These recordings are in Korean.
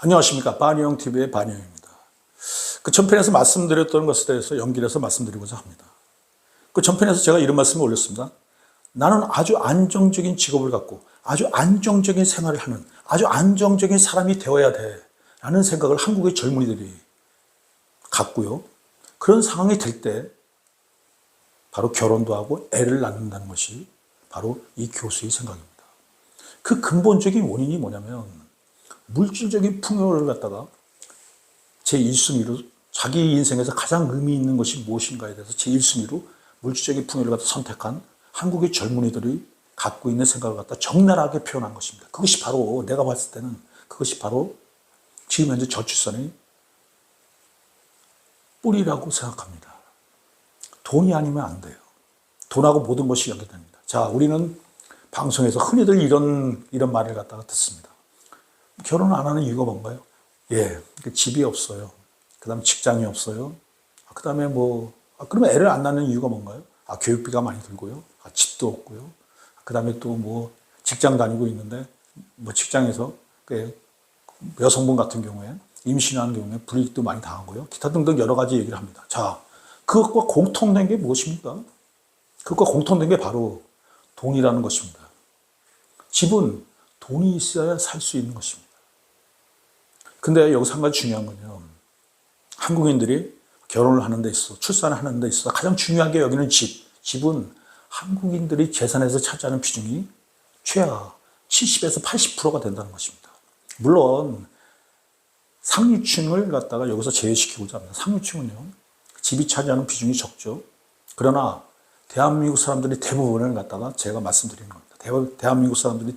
안녕하십니까. 반영TV의 반영입니다. 그 전편에서 말씀드렸던 것에 대해서 연결해서 말씀드리고자 합니다. 그 전편에서 제가 이런 말씀을 올렸습니다. 나는 아주 안정적인 직업을 갖고 아주 안정적인 생활을 하는 아주 안정적인 사람이 되어야 돼 라는 생각을 한국의 젊은이들이 갖고요. 그런 상황이 될 때 바로 결혼도 하고 애를 낳는다는 것이 바로 이 교수의 생각입니다. 그 근본적인 원인이 뭐냐면 물질적인 풍요를 갖다가 제1순위로 자기 인생에서 가장 의미 있는 것이 무엇인가에 대해서 제1순위로 물질적인 풍요를 갖다 선택한 한국의 젊은이들이 갖고 있는 생각을 갖다 적나라하게 표현한 것입니다. 그것이 바로 내가 봤을 때는 그것이 바로 지금 현재 저출산의 뿌리라고 생각합니다. 돈이 아니면 안 돼요. 돈하고 모든 것이 연결됩니다. 자, 우리는 방송에서 흔히들 이런 말을 갖다가 듣습니다. 결혼 안 하는 이유가 뭔가요? 예, 집이 없어요. 그 다음에 직장이 없어요. 그 다음에 그러면 애를 안 낳는 이유가 뭔가요? 교육비가 많이 들고요. 집도 없고요. 그 다음에 또 직장 다니고 있는데, 직장에서 여성분 같은 경우에 임신하는 경우에 불이익도 많이 당하고요. 기타 등등 여러 가지 얘기를 합니다. 자, 그것과 공통된 게 무엇입니까? 그것과 공통된 게 바로 돈이라는 것입니다. 집은 돈이 있어야 살 수 있는 것입니다. 근데 여기서 한 가지 중요한 건요. 한국인들이 결혼을 하는 데 있어, 출산을 하는 데 있어 가장 중요하게 여기는 집은 한국인들이 재산에서 차지하는 비중이 최하 70에서 80%가 된다는 것입니다. 물론 상류층을 갖다가 여기서 제외시키고자 합니다. 상류층은요. 집이 차지하는 비중이 적죠. 그러나 대한민국 사람들이 대부분을 갖다가 제가 말씀드리는 겁니다. 대한민국 사람들이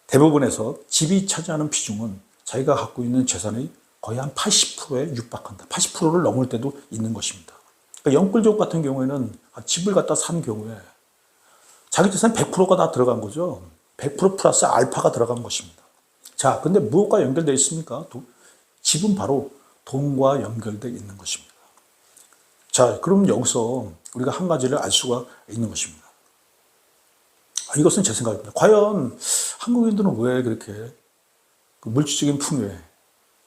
대부분에서 집이 차지하는 비중은 자기가 갖고 있는 재산의 거의 한 80%에 육박한다. 80%를 넘을 때도 있는 것입니다. 그러니까 영끌족 같은 경우에는 집을 갖다 산 경우에 자기 재산 100%가 다 들어간 거죠. 100% 플러스 알파가 들어간 것입니다. 자, 근데 무엇과 연결되어 있습니까? 집은 바로 돈과 연결되어 있는 것입니다. 자, 그럼 여기서 우리가 한 가지를 알 수가 있는 것입니다. 이것은 제 생각입니다. 과연 한국인들은 왜 그렇게 물질적인 풍요에,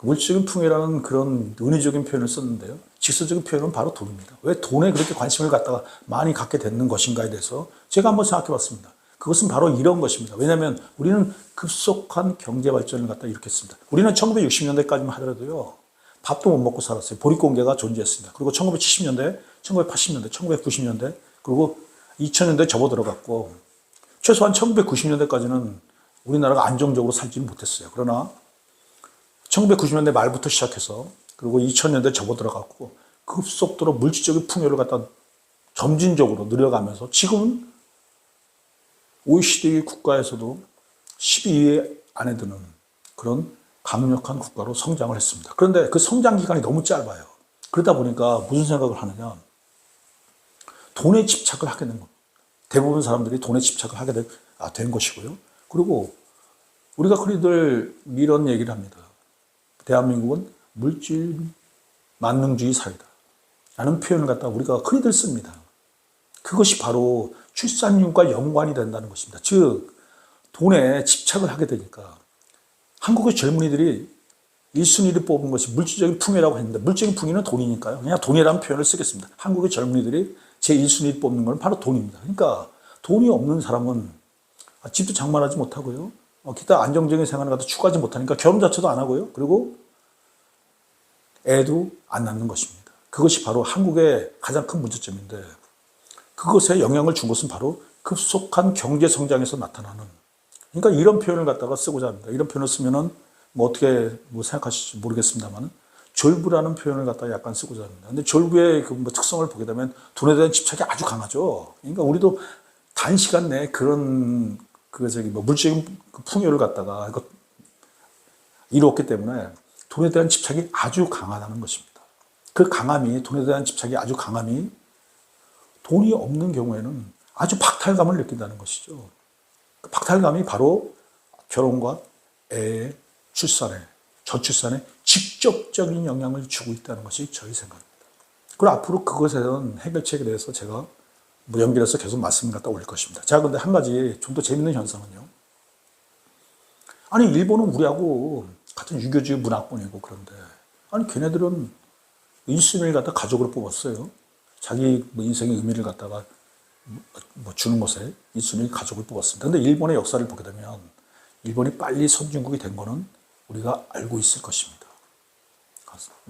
물질적인 풍요라는 그런 은유적인 표현을 썼는데요. 직설적인 표현은 바로 돈입니다. 왜 돈에 그렇게 관심을 갖다가 많이 갖게 되는 것인가에 대해서 제가 한번 생각해 봤습니다. 그것은 바로 이런 것입니다. 왜냐하면 우리는 급속한 경제 발전을 갖다 일으켰습니다. 우리는 1960년대까지만 하더라도요. 밥도 못 먹고 살았어요. 보릿공개가 존재했습니다. 그리고 1970년대, 1980년대, 1990년대, 그리고 2000년대에 접어들어갔고 최소한 1990년대까지는 우리나라가 안정적으로 살지는 못했어요. 그러나 1990년대 말부터 시작해서 그리고 2000년대에 접어들어갔고 급속도로 물질적인 풍요를 갖다 점진적으로 늘려가면서 지금은 OECD 국가에서도 12위 안에 드는 그런 강력한 국가로 성장을 했습니다. 그런데 그 성장 기간이 너무 짧아요. 그러다 보니까 무슨 생각을 하느냐. 돈에 집착을 하게 된 겁니다. 대부분 사람들이 돈에 집착을 하게 된 것이고요. 그리고 우리가 흔히들 이런 얘기를 합니다. 대한민국은 물질 만능주의 사회다 라는 표현을 갖다가 우리가 흔히들 씁니다. 그것이 바로 출산율과 연관이 된다는 것입니다. 즉 돈에 집착을 하게 되니까 한국의 젊은이들이 1순위를 뽑은 것이 물질적인 풍요라고 했는데 물질적인 풍요는 돈이니까요. 그냥 돈이라는 표현을 쓰겠습니다. 한국의 젊은이들이 제1순위를 뽑는 것은 바로 돈입니다. 그러니까 돈이 없는 사람은 집도 장만하지 못하고요. 기타 안정적인 생활을 갖다 추구하지 못하니까 결혼 자체도 안 하고요. 그리고 애도 안 낳는 것입니다. 그것이 바로 한국의 가장 큰 문제점인데 그것에 영향을 준 것은 바로 급속한 경제 성장에서 나타나는 그러니까 이런 표현을 갖다가 쓰고자 합니다. 이런 표현을 쓰면은 어떻게 생각하실지 모르겠습니다만 졸부라는 표현을 갖다가 약간 쓰고자 합니다. 근데 졸부의 그 특성을 보게 되면 돈에 대한 집착이 아주 강하죠. 그러니까 우리도 단시간 내에 그런 물질적인 풍요를 갖다가 이루었기 때문에 돈에 대한 집착이 아주 강하다는 것입니다. 그 강함이, 돈에 대한 집착이 아주 강함이 돈이 없는 경우에는 아주 박탈감을 느낀다는 것이죠. 그 박탈감이 바로 결혼과 애의 출산에, 저출산에 직접적인 영향을 주고 있다는 것이 저희 생각입니다. 그리고 앞으로 그것에 대한 해결책에 대해서 제가 연결해서 계속 말씀을 갖다 올릴 것입니다. 자, 근데 한 가지 좀 더 재밌는 현상은요. 아니, 일본은 우리하고 같은 유교주의 문화권이고 그런데, 아니, 걔네들은 1순위를 갖다 가족으로 뽑았어요. 자기 인생의 의미를 갖다가 주는 것에 1순위 가족을 뽑았습니다. 근데 일본의 역사를 보게 되면, 일본이 빨리 선진국이 된 거는 우리가 알고 있을 것입니다.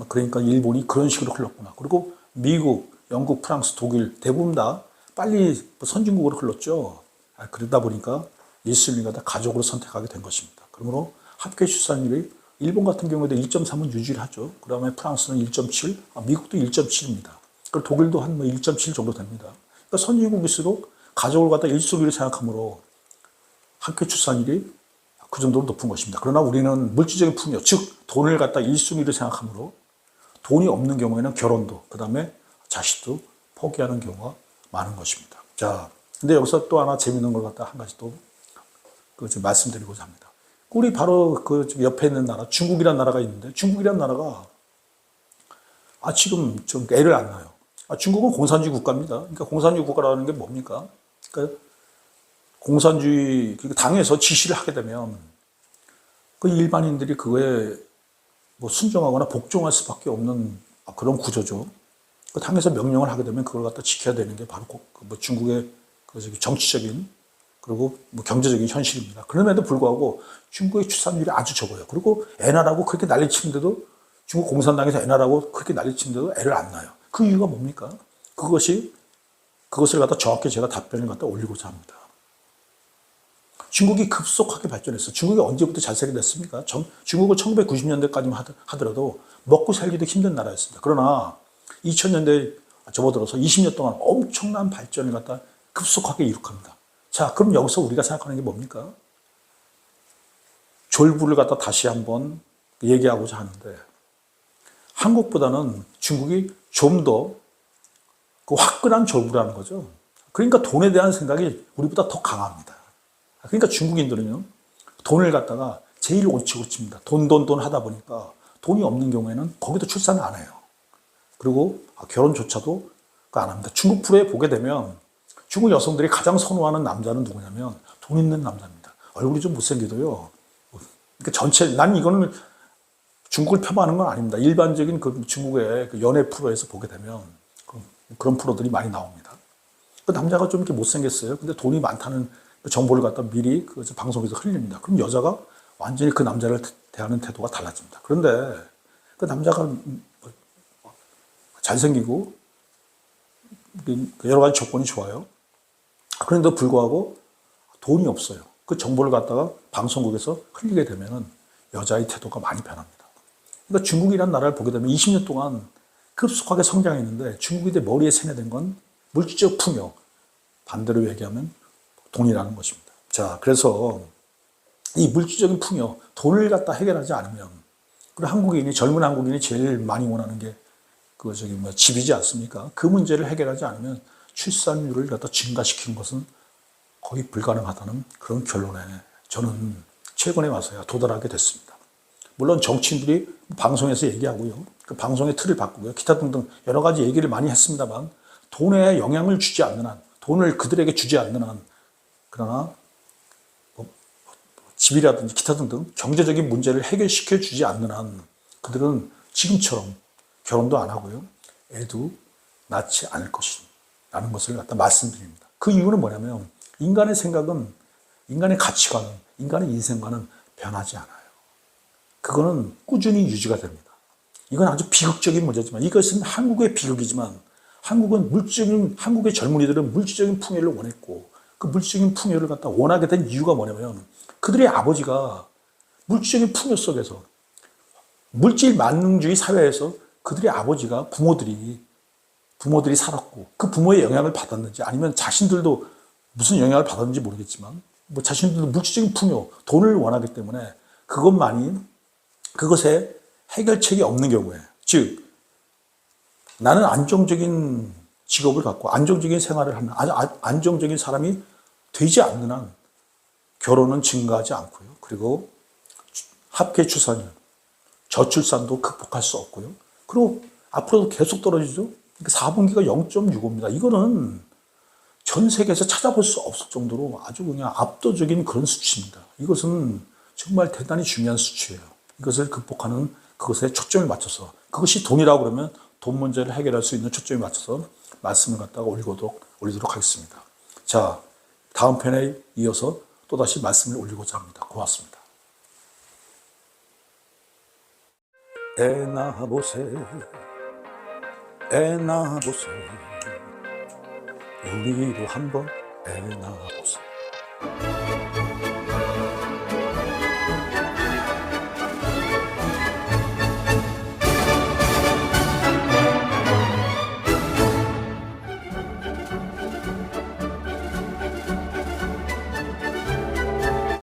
그러니까 일본이 그런 식으로 흘렀구나. 그리고 미국, 영국, 프랑스, 독일 대부분 다 빨리 선진국으로 흘렀죠. 그러다 보니까 1순위가 다 가족으로 선택하게 된 것입니다. 그러므로 합계 출산율이 일본 같은 경우에도 1.3은 유지를 하죠. 그 다음에 프랑스는 1.7, 미국도 1.7입니다. 그리고 독일도 한 1.7 정도 됩니다. 그러니까 선진국일수록 가족을 갖다 1순위로 생각하므로 합계 출산율이 그 정도로 높은 것입니다. 그러나 우리는 물질적인 풍요, 즉 돈을 갖다 1순위로 생각하므로 돈이 없는 경우에는 결혼도, 그 다음에 자식도 포기하는 경우가 많은 것입니다. 자, 근데 여기서 또 하나 재밌는 걸 갖다 한 가지 또 말씀드리고자 합니다. 우리 바로 그 옆에 있는 나라, 중국이라는 나라가 있는데, 중국이라는 나라가 지금 좀 애를 안 낳아요. 중국은 공산주의 국가입니다. 그러니까 공산주의 국가라는 게 뭡니까? 그러니까 공산주의 당에서 지시를 하게 되면 그 일반인들이 그거에 순종하거나 복종할 수밖에 없는 그런 구조죠. 그 당에서 명령을 하게 되면 그걸 갖다 지켜야 되는 게 바로 중국의 정치적인 그리고 경제적인 현실입니다. 그럼에도 불구하고 중국의 출산율이 아주 적어요. 그리고 애 낳으라고 그렇게 난리치는데도, 중국 공산당에서 애 낳으라고 그렇게 난리치는데도 애를 안 낳아요. 그 이유가 뭡니까? 그것을 갖다 정확히 제가 답변을 갖다 올리고자 합니다. 중국이 급속하게 발전했어요. 중국이 언제부터 잘 살게 됐습니까? 중국은 1990년대까지만 하더라도 먹고 살기도 힘든 나라였습니다. 그러나 2000년대 접어들어서 20년 동안 엄청난 발전을 갖다 급속하게 이룩합니다. 자, 그럼 여기서 우리가 생각하는 게 뭡니까? 졸부를 갖다 다시 한번 얘기하고자 하는데, 한국보다는 중국이 좀 더 화끈한 졸부라는 거죠. 그러니까 돈에 대한 생각이 우리보다 더 강합니다. 그러니까 중국인들은요, 돈을 갖다가 제일 옳지 칩니다. 돈 하다 보니까 돈이 없는 경우에는 거기도 출산을 안 해요. 그리고 결혼조차도 안 합니다. 중국 프로에 보게 되면 중국 여성들이 가장 선호하는 남자는 누구냐면 돈 있는 남자입니다. 얼굴이 좀 못생겨도요. 그러니까 난 이거는 중국을 폄하하는 건 아닙니다. 일반적인 그 중국의 그 연애 프로에서 보게 되면 그런 프로들이 많이 나옵니다. 그 남자가 좀 이렇게 못생겼어요. 근데 돈이 많다는 정보를 갖다 미리 그 방송에서 흘립니다. 그럼 여자가 완전히 그 남자를 대하는 태도가 달라집니다. 그런데 그 남자가 잘생기고 여러 가지 조건이 좋아요. 그런데도 불구하고 돈이 없어요. 그 정보를 갖다가 방송국에서 흘리게 되면은 여자의 태도가 많이 변합니다. 그러니까 중국이라는 나라를 보게 되면 20년 동안 급속하게 성장했는데 중국인의 머리에 세뇌된 건 물질적 풍요, 반대로 얘기하면 돈이라는 것입니다. 자, 그래서 이 물질적인 풍요, 돈을 갖다 해결하지 않으면, 그리고 젊은 한국인이 제일 많이 원하는 게 집이지 않습니까? 그 문제를 해결하지 않으면 출산율을 갖다 증가시키는 것은 거의 불가능하다는 그런 결론에 저는 최근에 와서야 도달하게 됐습니다. 물론 정치인들이 방송에서 얘기하고요, 그 방송의 틀을 바꾸고요, 기타 등등 여러 가지 얘기를 많이 했습니다만, 돈에 영향을 주지 않는 한, 돈을 그들에게 주지 않는 한, 그러나 집이라든지 기타 등등 경제적인 문제를 해결시켜 주지 않는 한 그들은 지금처럼 결혼도 안 하고요, 애도 낳지 않을 것이라는 것을 갖다 말씀드립니다. 그 이유는 뭐냐면 인간의 생각은, 인간의 가치관은, 인간의 인생관은 변하지 않아요. 그거는 꾸준히 유지가 됩니다. 이건 아주 비극적인 문제지만, 이것은 한국의 비극이지만, 한국의 젊은이들은 물질적인 풍요를 원했고, 그 물질적인 풍요를 갖다 원하게 된 이유가 뭐냐면 그들의 아버지가 물질적인 풍요 속에서, 물질 만능주의 사회에서 그들의 아버지가 부모들이 살았고 그 부모의 영향을 받았는지, 아니면 자신들도 무슨 영향을 받았는지 모르겠지만 자신들도 물질적인 풍요, 돈을 원하기 때문에 그것에 해결책이 없는 경우에, 즉 나는 안정적인 직업을 갖고 안정적인 생활을 하는 안정적인 사람이 되지 않는 한 결혼은 증가하지 않고요. 그리고 합계 출산율, 저출산도 극복할 수 없고요. 그리고 앞으로도 계속 떨어지죠. 4분기가 0.65입니다. 이거는 전 세계에서 찾아볼 수 없을 정도로 아주 그냥 압도적인 그런 수치입니다. 이것은 정말 대단히 중요한 수치예요. 이것을 극복하는 그것에 초점을 맞춰서, 그것이 돈이라고 그러면 돈 문제를 해결할 수 있는 초점에 맞춰서 말씀을 갖다가 올리도록 하겠습니다. 자, 다음 편에 이어서 또다시 말씀을 올리고자 합니다. 고맙습니다. 애 낳아보세, 애 낳아보세, 우리도 한번 애 낳아보세.